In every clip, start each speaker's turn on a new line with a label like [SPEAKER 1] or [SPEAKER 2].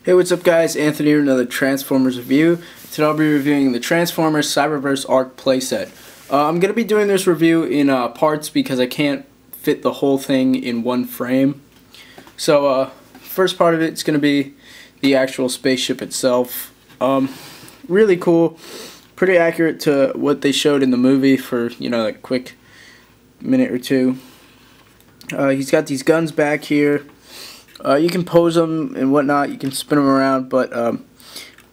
[SPEAKER 1] Hey, what's up guys? Anthony here with another Transformers review. Today I'll be reviewing the Transformers Cyberverse Ark playset. I'm going to be doing this review in parts because I can't fit the whole thing in one frame. So first part of it's going to be the actual spaceship itself. Really cool, pretty accurate to what they showed in the movie for, you know, a quick minute or two. He's got these guns back here. You can pose them and whatnot, you can spin them around, but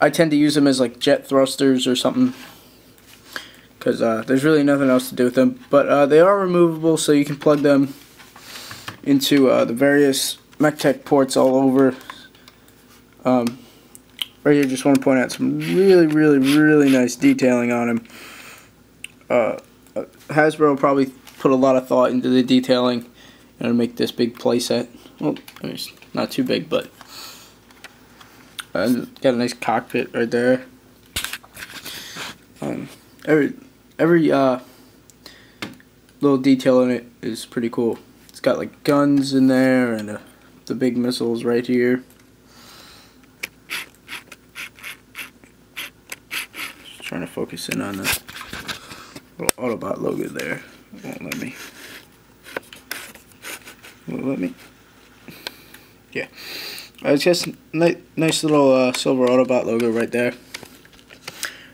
[SPEAKER 1] I tend to use them as like jet thrusters or something because there's really nothing else to do with them. But they are removable, so you can plug them into the various MechTech ports all over. Right here, just want to point out some really nice detailing on him. Hasbro probably put a lot of thought into the detailing and to make this big playset. Well, it's not too big, but got a nice cockpit right there. Every little detail in it is pretty cool. It's got like guns in there and the big missiles right here. Just trying to focus in on the little Autobot logo there. It won't let me. Won't let me. Yeah, it's just nice little silver Autobot logo right there.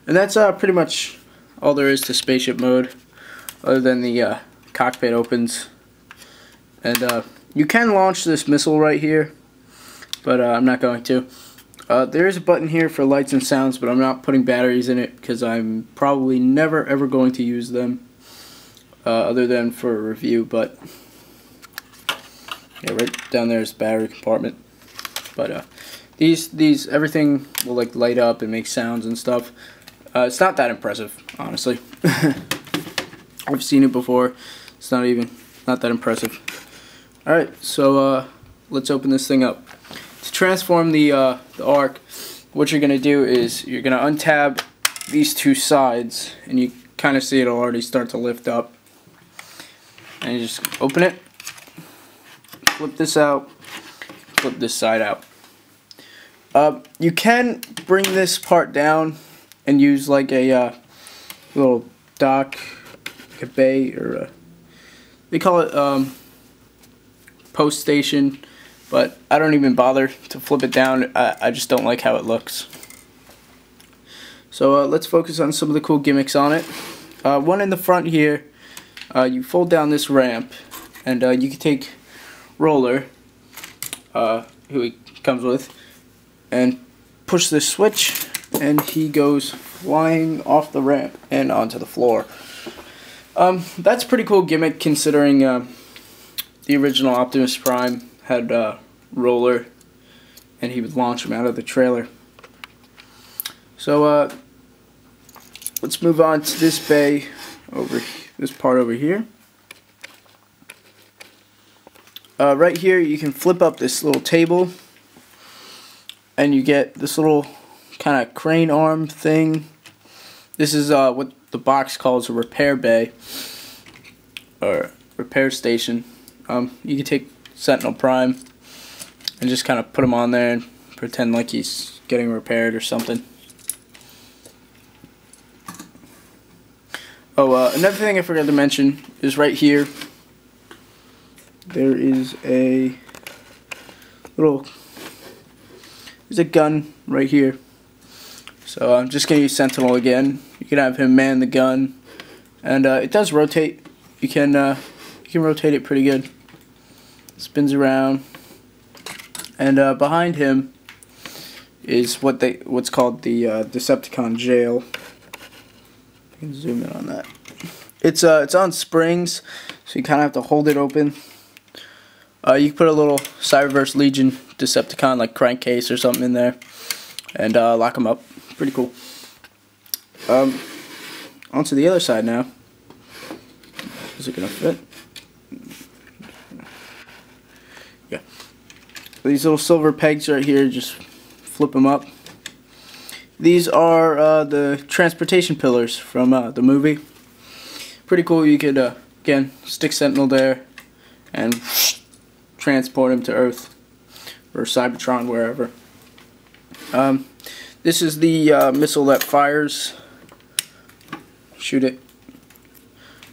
[SPEAKER 1] And that's pretty much all there is to spaceship mode, other than the cockpit opens. And you can launch this missile right here, but I'm not going to. There is a button here for lights and sounds, but I'm not putting batteries in it because I'm probably never ever going to use them, other than for a review. But yeah, right down there is the battery compartment. But these everything will like light up and make sounds and stuff. It's not that impressive, honestly. I've seen it before. It's not that impressive. All right, so let's open this thing up. To transform the Ark, what you're gonna do is you're gonna untab these two sides, and you kind of see it'll already start to lift up. And you just open it. Flip this out, flip this side out. You can bring this part down and use like a little dock, like a bay, or they call it post station, but I don't even bother to flip it down. I just don't like how it looks. So let's focus on some of the cool gimmicks on it. One in the front here, you fold down this ramp, and you can take Roller, who he comes with, and push this switch, and he goes flying off the ramp and onto the floor. That's a pretty cool gimmick, considering the original Optimus Prime had Roller, and he would launch him out of the trailer. So let's move on to this bay this part over here. Right here you can flip up this little table, and you get this little kind of crane arm thing. This is what the box calls a repair bay, or repair station. You can take Sentinel Prime and just kind of put him on there and pretend like he's getting repaired or something. Oh, another thing I forgot to mention is right here there is a gun right here. So I'm just gonna use Sentinel again. You can have him man the gun, and it does rotate. You can rotate it pretty good. Spins around, and behind him is what's called the Decepticon jail. You can zoom in on that. It's on springs, so you kind of have to hold it open. You can put a little Cyberverse Legion Decepticon, like crankcase or something, in there, and lock them up. Pretty cool. Onto the other side now. Is it gonna fit? Yeah. These little silver pegs right here, just flip them up. These are the transportation pillars from the movie. Pretty cool. You could again stick Sentinel there and transport him to Earth or Cybertron, wherever. This is the missile that fires. Shoot it.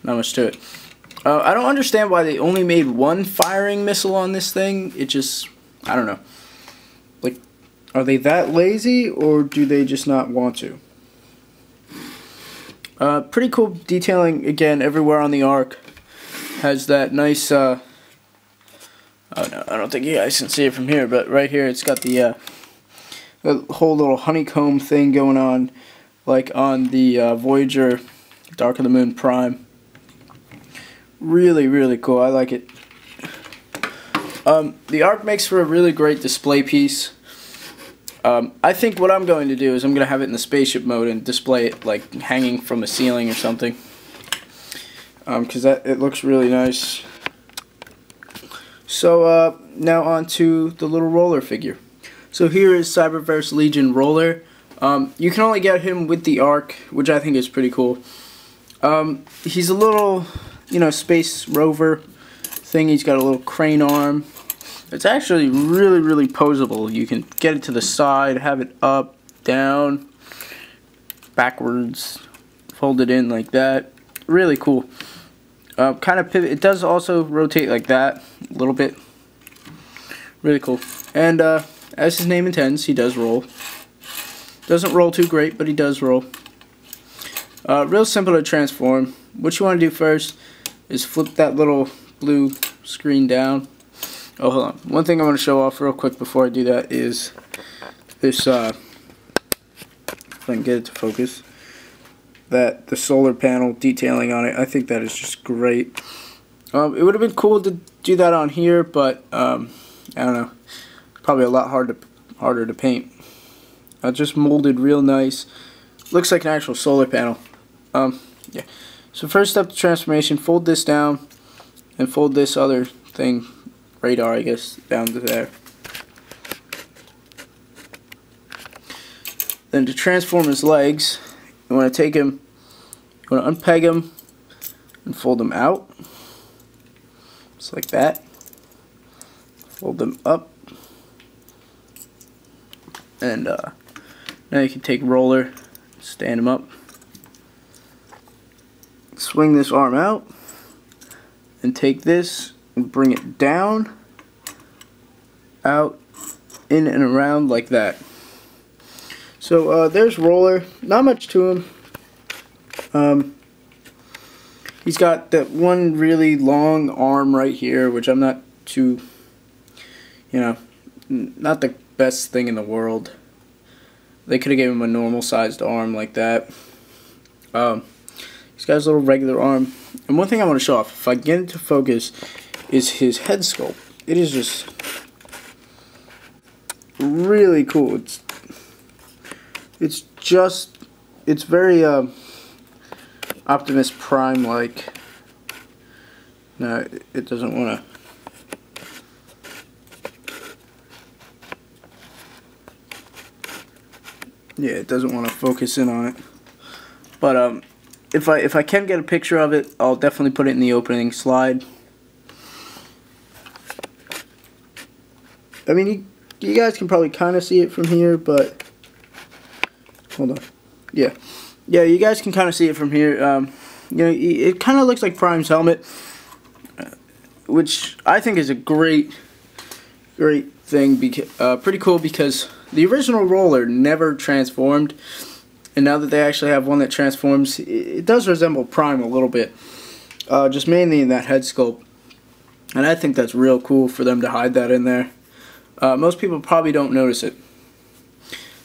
[SPEAKER 1] Not much to it. I don't understand why they only made one firing missile on this thing. It just, I don't know. Like, are they that lazy, or do they just not want to? Pretty cool detailing, again, everywhere on the Ark. Has that nice, oh no, I don't think you guys can see it from here, but right here it's got the whole little honeycomb thing going on, like on the Voyager Dark of the Moon Prime. Really, really cool. I like it. The Ark makes for a really great display piece. I think what I'm going to do is I'm going to have it in the spaceship mode and display it like hanging from a ceiling or something. Because it looks really nice. So now on to the little roller figure. So here is Cyberverse Legion Roller. You can only get him with the Ark, which I think is pretty cool. He's a little, you know, space rover thing. He's got a little crane arm. It's actually really, really posable. You can get it to the side, have it up, down, backwards, fold it in like that. Really cool. Kind of pivot. It does also rotate like that a little bit. Really cool. And as his name intends, he does roll. Doesn't roll too great, but he does roll. Real simple to transform. What you want to do first is flip that little blue screen down. Oh, hold on. One thing I want to show off real quick before I do that is this, if I can get it to focus, the solar panel detailing on it. I think that is just great. It would have been cool to do that on here, but I don't know. Probably a lot harder to paint. Just molded real nice. Looks like an actual solar panel. Yeah. So first step, the transformation. Fold this down and fold this other thing, radar, I guess, down to there. Then to transform his legs, you want to take him, you want to unpeg him and fold them out, just like that. Fold them up, and now you can take roller, stand him up, swing this arm out, and take this and bring it down, out, in and around like that. So there's roller. Not much to him. He's got that one really long arm right here, which I'm not too, you know, not the best thing in the world. They could have given him a normal sized arm like that. He's got his little regular arm. And one thing I want to show off, if I get it to focus, is his head sculpt. It is just really cool. It's very Optimus Prime like. No, it doesn't want to. Yeah, it doesn't want to focus in on it. But if I can get a picture of it, I'll definitely put it in the opening slide. I mean, you guys can probably kind of see it from here, but hold on. Yeah, you guys can kind of see it from here. You know, it kind of looks like Prime's helmet, which I think is a great thing. Pretty cool, because the original roller never transformed, and now that they actually have one that transforms, it does resemble Prime a little bit, just mainly in that head sculpt, and I think that's real cool for them to hide that in there. Most people probably don't notice it.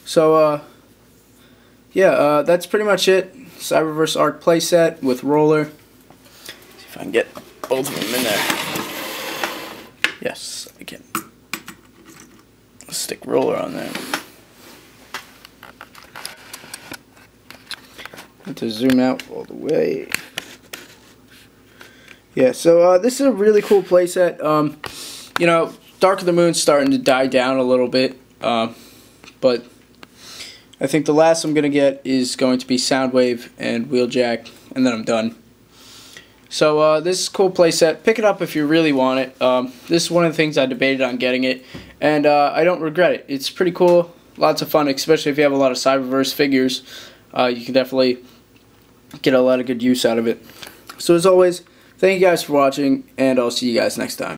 [SPEAKER 1] So yeah, that's pretty much it. Cyberverse Ark playset with roller. See if I can get both of them in there. Yes, I can. Stick roller on there. Have to zoom out all the way. Yeah, so this is a really cool playset. You know, Dark of the Moon's starting to die down a little bit, but I think the last I'm going to get is going to be Soundwave and Wheeljack, and then I'm done. So this is a cool playset. Pick it up if you really want it. This is one of the things I debated on getting it, and I don't regret it. It's pretty cool. lots of fun, especially if you have a lot of cyberverse figures. You can definitely get a lot of good use out of it. So as always, thank you guys for watching, and I'll see you guys next time.